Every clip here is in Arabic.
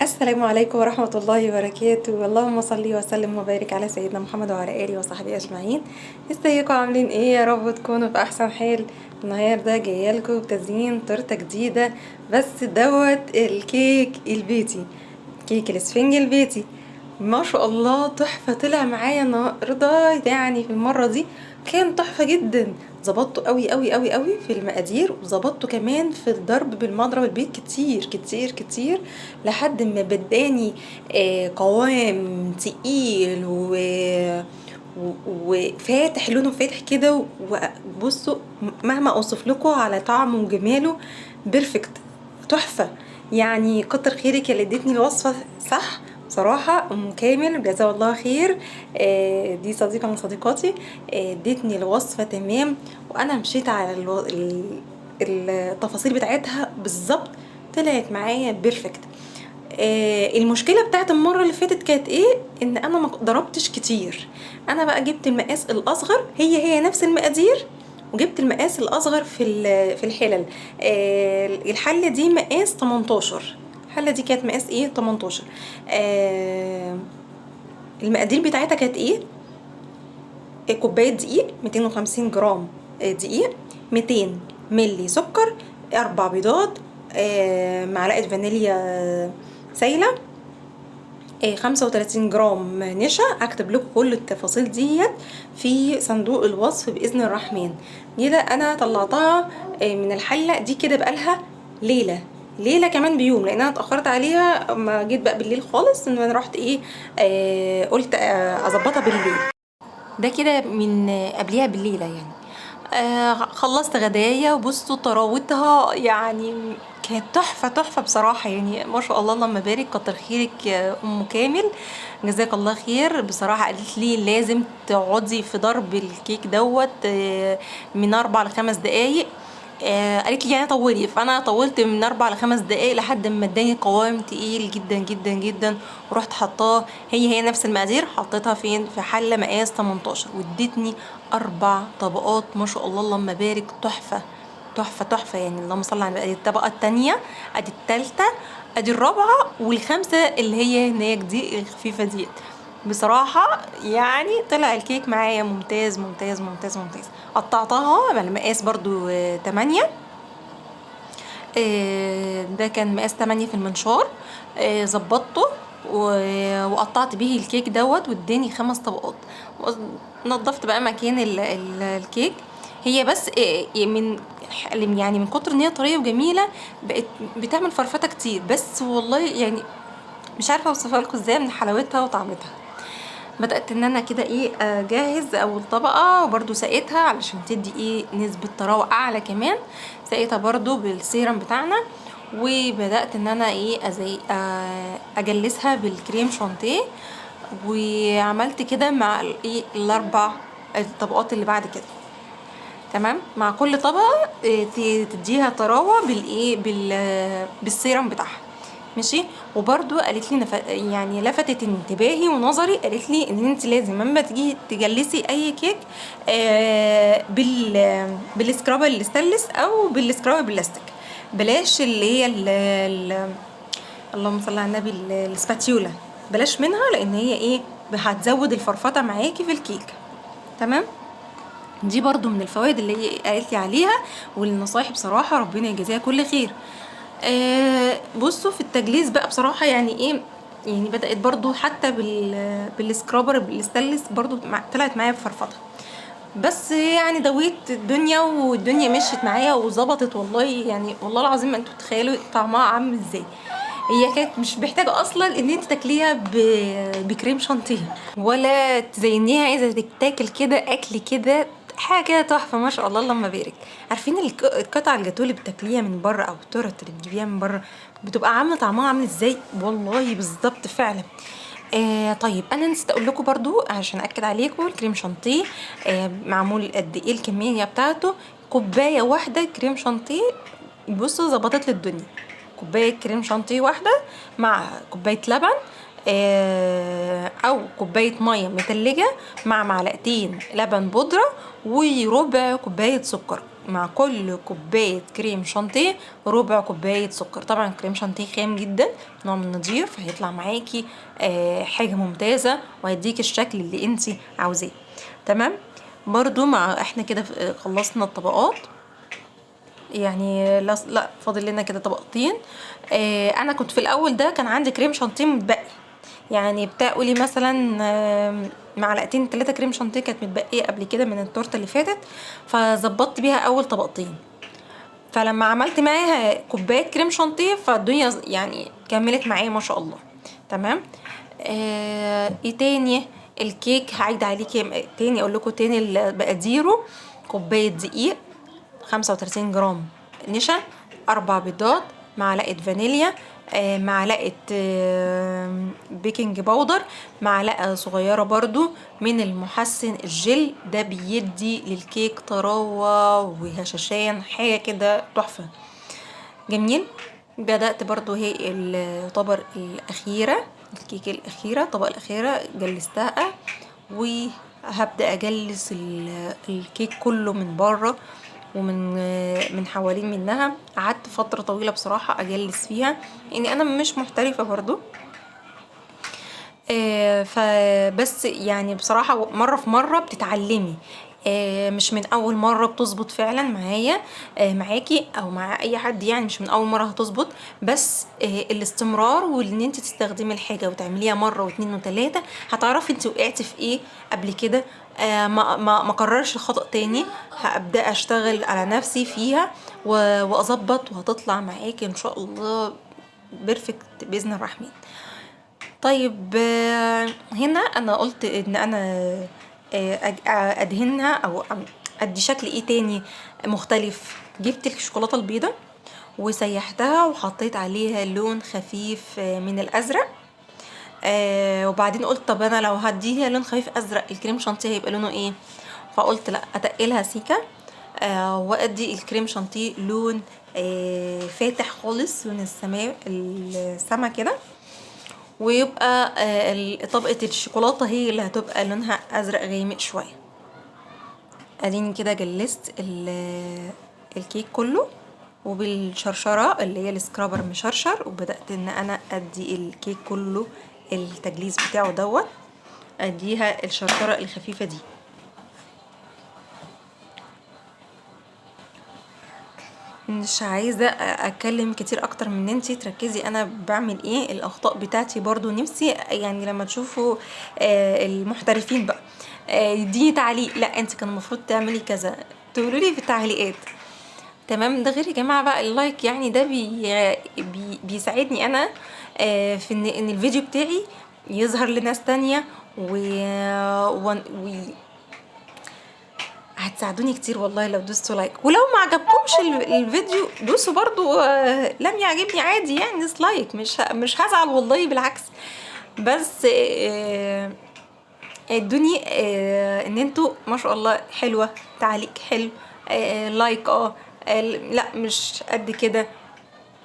السلام عليكم ورحمة الله وبركاته. اللهم صل وسلم وبارك على سيدنا محمد وعلى آله وصحبه أجمعين. ازيكم عاملين ايه؟ يا رب تكونوا في أحسن حال. النهاردة جاية لكم بتزيين تورتة جديدة، بس دوت الكيك البيتي، كيك الاسفنج البيتي. ما شاء الله تحفة، طلع معايا النهارده يعني في المرة دي كان تحفة جدا. ظبطته قوي قوي قوي قوي في المقادير، وظبطته كمان في الضرب بالمضرب البيت كتير كتير كتير لحد ما بداني قوام تقيل وفاتح، لونه فاتح كده. وبصوا مهما اوصف لكم على طعمه وجماله بيرفكت، تحفة. يعني كتر خيرك اللي ادتني الوصفة صح. بصراحة أم كامل جزاها الله خير، دي صديقة من صديقاتي، ادتني الوصفة تمام، وأنا مشيت على التفاصيل بتاعتها بالظبط، طلعت معايا بيرفكت. المشكلة بتاعت المرة اللي فاتت كانت ايه؟ ان انا ما ضربتش كتير. انا بقى جبت المقاس الاصغر، هي نفس المقادير، وجبت المقاس الاصغر في الحلل. الحلة دي مقاس 18، الحلة دي كانت مقاس ايه؟ 18. المقادير بتاعتها كانت ايه؟ كوباية دقيق، 250 جرام دقيق، 200 ملي سكر، 4 بيضات، معلقة فانيليا سايلة، 35 جرام نشا. هكتب لكم كل التفاصيل ديت في صندوق الوصف بإذن الرحمن. كده أنا طلعتها من الحلة دي كده بقالها ليلة كمان بيوم، لان انا اتاخرت عليها. ما جيت بقى بالليل خالص ان انا رحت ايه، قلت اظبطها بالليل. ده كده من قبليها بالليله يعني. خلصت غدايا، وبصوا طراوتها يعني كانت تحفة تحفة بصراحة. يعني ما شاء الله اللهم بارك، كتر خيرك يا أم كامل، جزاك الله خير. بصراحة قالت لي لازم تقعدي في ضرب الكيك دوت من 4 ل5 دقايق. قالت لي يعني طولي، فانا طولت من 4 ل5 دقايق لحد ما اداني قوام تقيل جدا جدا جدا. ورحت حطاه، هي نفس المقادير، حطيتها فين؟ في حله مقاس 18، وادتني 4 طبقات. ما شاء الله اللهم بارك، تحفه تحفه تحفه. يعني اللهم صل على النبي. ادي الطبقه التانية، ادي التالتة، ادي الرابعه، والخامسه اللي هي هناك دي الخفيفه ديت. بصراحة يعني طلع الكيك معايا ممتاز ممتاز ممتاز ممتاز. قطعتها على مقاس برضو 8. ده كان مقاس 8 في المنشار. ظبطته وقطعت بيه الكيك دوت، واداني 5 طبقات. نضفت بقى مكان الكيك. هي بس يعني من كتر ان هي طريه وجميله بقت بتعمل فرفتة كتير، بس والله يعني مش عارفه اوصفها لكم ازاي من حلاوتها وطعمتها. بدأت ان انا كده ايه اجهز اول طبقة، وبرده سقيتها علشان تدي ايه نسبة طراوة اعلى كمان. سقيتها برده بالسيرم بتاعنا، وبدأت ان انا ايه زي اجلسها بالكريم شانتيه. وعملت كده مع الايه الاربع الطبقات اللي بعد كده. تمام، مع كل طبقة تديها طراوة بالايه بالسيرم بتاعها. ماشي. وبرده قالت لي يعني لفتت انتباهي ونظري، قالت لي ان انت لازم لما تيجي تجلسي اي كيك بالسكراب الستانلس او بالسكراب البلاستيك، بلاش اللي هي اللهم صل على النبي السباتيولا، بلاش منها، لان هي ايه هتزود الفرفطه معاكي في الكيك. تمام. دي برضو من الفوائد اللي هي قالت لي عليها، والنصايح بصراحه ربنا يجازيها كل خير. بصوا في التجليس بقى بصراحة يعني ايه، يعني بدأت برضو حتى بالسكرابر بالستانلس برضو طلعت معايا بفرفطة. بس يعني دويت الدنيا، والدنيا مشيت معايا وظبطت والله. يعني والله العظيم ما انتوا تتخيلوا طعمها عامل ازاي. هي كانت مش محتاجة اصلا ان انت تاكليها بكريم شانتيه، ولا تزينيها، عايزة تتاكل كده اكل كده حاجه كده تحفه. ما شاء الله اللهم بارك. عارفين القطع الجاتوه اللي بتاكليها من بره، او التورت اللي بتجيبيها من بره، بتبقى عامله طعمها عامل ازاي؟ والله بالظبط فعلا. طيب انا نسيت اقول لكم برضو عشان اكد عليكم، الكريم شانتيه معمول قد ايه الكميه بتاعته. كوبايه واحده كريم شانتيه، بصوا ظبطت لي الدنيا. كوبايه كريم شانتيه واحده مع كوبايه لبن، او كوبايه ميه متلجه مع معلقتين لبن بودره وربع كوبايه سكر. مع كل كوبايه كريم شانتيه ربع كوبايه سكر. طبعا كريم شانتيه خام جدا، نوع من نضيف، فهيطلع معاكي حاجه ممتازه وهيديك الشكل اللي انتي عاوزاه. تمام. برضو مع احنا كده خلصنا الطبقات، يعني لا فاضل لنا كده طبقتين. انا كنت في الاول ده كان عندي كريم شانتيه متبقي، يعني بتقولي مثلا معلقتين 3 كريم شانتيه كانت متبقيه قبل كده من التورته اللي فاتت، فظبطت بيها اول طبقتين. فلما عملت معاها كوبايه كريم شانتيه فالدنيا يعني كملت معايا ما شاء الله. تمام. ايه تاني؟ الكيك هعيد عليكي تاني، اقول لكم تاني مقاديره: كوبايه دقيق، 35 جرام نشا، 4 بيضات، معلقة فانيليا، معلقة بيكنج باودر، معلقة صغيرة برضو من المحسن الجل، ده بيدي للكيك طراوة وهشاشان، حاجة كده تحفة. جميل. بدأت برضو هي الطبق الأخيرة، الكيك الأخيرة، الطبقة الأخيرة جلستها، وهبدأ أجلس الكيك كله من بره ومن حوالين منها. قعدت فترة طويلة بصراحة أجلس فيها، يعني أنا مش محترفة برضو. فبس يعني بصراحة مرة في مرة بتتعلمي، مش من اول مرة بتظبط فعلا معايا، معاكي او مع اي حد، يعني مش من اول مرة هتظبط، بس الاستمرار وان انت تستخدمي الحاجة وتعمليها مرة واتنين وتلاتة هتعرفي انت وقعتي في ايه قبل كده. ما كررش الخطأ تاني، هبدأ اشتغل على نفسي فيها واظبط، وهتطلع معاكي ان شاء الله بيرفكت بإذن الرحمن. طيب هنا انا قلت ان انا ادهنها او ادي شكل ايه تاني مختلف. جبت الشوكولاته البيضاء وسيحتها وحطيت عليها لون خفيف من الازرق. وبعدين قلت طب انا لو هديها لون خفيف ازرق الكريم شانتيه هيبقى لونه ايه؟ فقلت لا، اتقلها سيكه وادي الكريم شانتيه لون فاتح خالص، لون السما كده، ويبقى طبقة الشوكولاتة هي اللي هتبقى لونها ازرق غامق شوية. اديني كده جلست الكيك كله وبالشرشرة اللي هي السكرابر مشرشر، وبدأت ان انا ادي الكيك كله التجليس بتاعه دوت، اديها الشرشرة الخفيفة دي. مش عايزة اتكلم كتير اكتر من ان انتي تركزي انا بعمل ايه، الاخطاء بتاعتي برضو نفسي يعني لما تشوفوا المحترفين بقى يديني تعليق، لا انت كان المفروض تعملي كذا، تقولوا لي في التعليقات. تمام. ده غير يا جماعة بقى اللايك، يعني ده بيساعدني انا في ان الفيديو بتاعي يظهر لناس تانية و هتساعدوني كتير والله لو دوستوا لايك. ولو ما عجبكمش الفيديو دوسوا برضو لم يعجبني عادي، يعني ديسلايك، مش هزعل والله، بالعكس. بس ادوني ان انتوا ما شاء الله حلوة، تعليق حلو، لايك لا مش قد كده.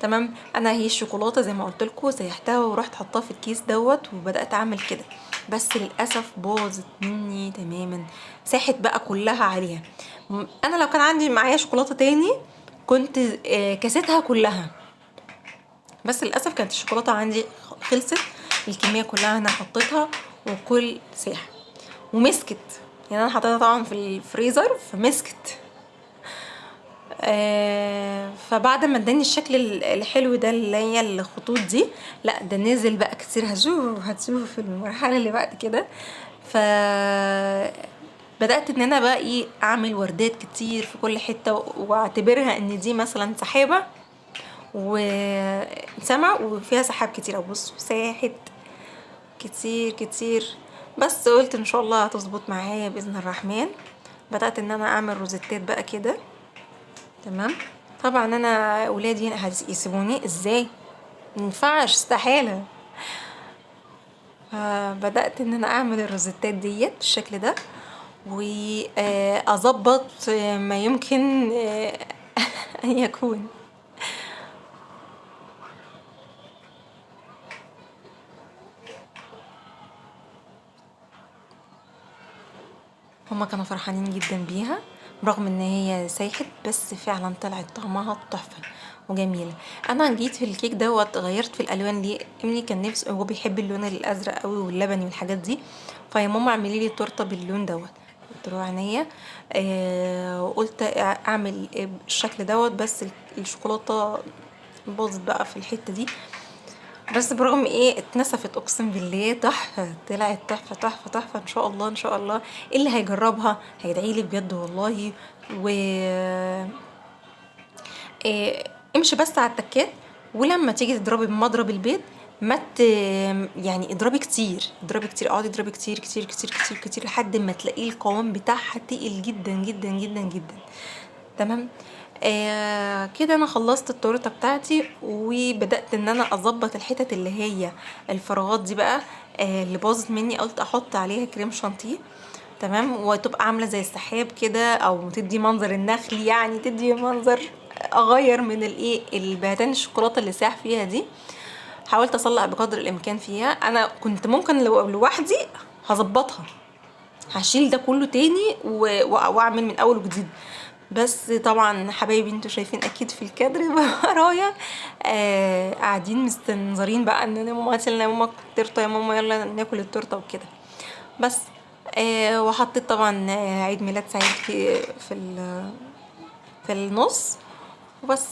تمام. انا هي الشوكولاته زي ما قلت لكم سيحتها ورحت حطاها في الكيس دوت وبدات اعمل كده، بس للاسف باظت مني تماما، ساحت بقى كلها عليها. انا لو كان عندي معايا شوكولاته تاني كنت كسيتها كلها، بس للاسف كانت الشوكولاته عندي خلصت، الكميه كلها انا حطيتها وكل ساح ومسكت، يعني انا حطيتها طبعا في الفريزر فمسكت. فبعد ما اداني الشكل الحلو ده اللي هي الخطوط دي، لا ده نزل بقى كتير، هتشوفوا في المرحله اللي بعد كده. ف بدات ان انا بقى ايه اعمل وردات كتير في كل حته واعتبرها ان دي مثلا سحابه وسما وفيها سحاب كتير، ابص ساحت كتير كتير. بس قلت ان شاء الله هتظبط معايا باذن الرحمن. بدات ان انا اعمل روزيتات بقى كده. تمام. طبعا انا ولادي هيسيبوني ازاي؟ مينفعش، استحالة. فبدأت ان انا اعمل الروزيتات ديت بالشكل ده واظبط ما يمكن ان يكون. هما كانوا فرحانين جدا بيها، برغم ان هي سايحت، بس فعلا طلعت طعمها تحفه وجميله. انا جيت في الكيك دوت غيرت في الالوان ليه، ابني كان نفسه، هو بيحب اللون الازرق قوي واللبني والحاجات دي، فيا ماما اعملي لي تورته باللون دوت. قلت له عينيا. وقلت اعمل الشكل دوت، بس الشوكولاته باظت بقى في الحته دي، بس برغم ايه اتنسفت، اقسم بالله تحفه، طلعت تحفه تحفه تحفه. ان شاء الله ان شاء الله اللي هيجربها هيدعي لي بجد والله. و امشي بس على التكات، ولما تيجي تضربي بمضرب البيض ما يعني اضربي كتير، اضربي كتير، اقعدي اضربي كتير كتير كتير كتير كتير لحد ما تلاقيه القوام بتاعها تقيل جدا جدا جدا جدا. تمام. كده انا خلصت التورته بتاعتي، وبدات ان انا اظبط الحتت اللي هي الفراغات دي بقى، اللي باظت مني، قلت احط عليها كريم شانتيه. تمام، وتبقى عامله زي السحاب كده، او تدي منظر النخل، يعني تدي منظر، اغير من الايه البهتان الشوكولاته اللي ساح فيها دي. حاولت اصلح بقدر الامكان فيها. انا كنت ممكن لو لوحدي هظبطها، هشيل ده كله تاني واعمل من اول وجديد، بس طبعا حبايبي انتوا شايفين اكيد في الكادر ورايا قاعدين مستنظرين بقى ان انا ماما هاتي لنا يا ماما التورته، يا ماما يلا ناكل التورته وكده. بس وحطيت طبعا عيد ميلاد سعيد في النص وبس.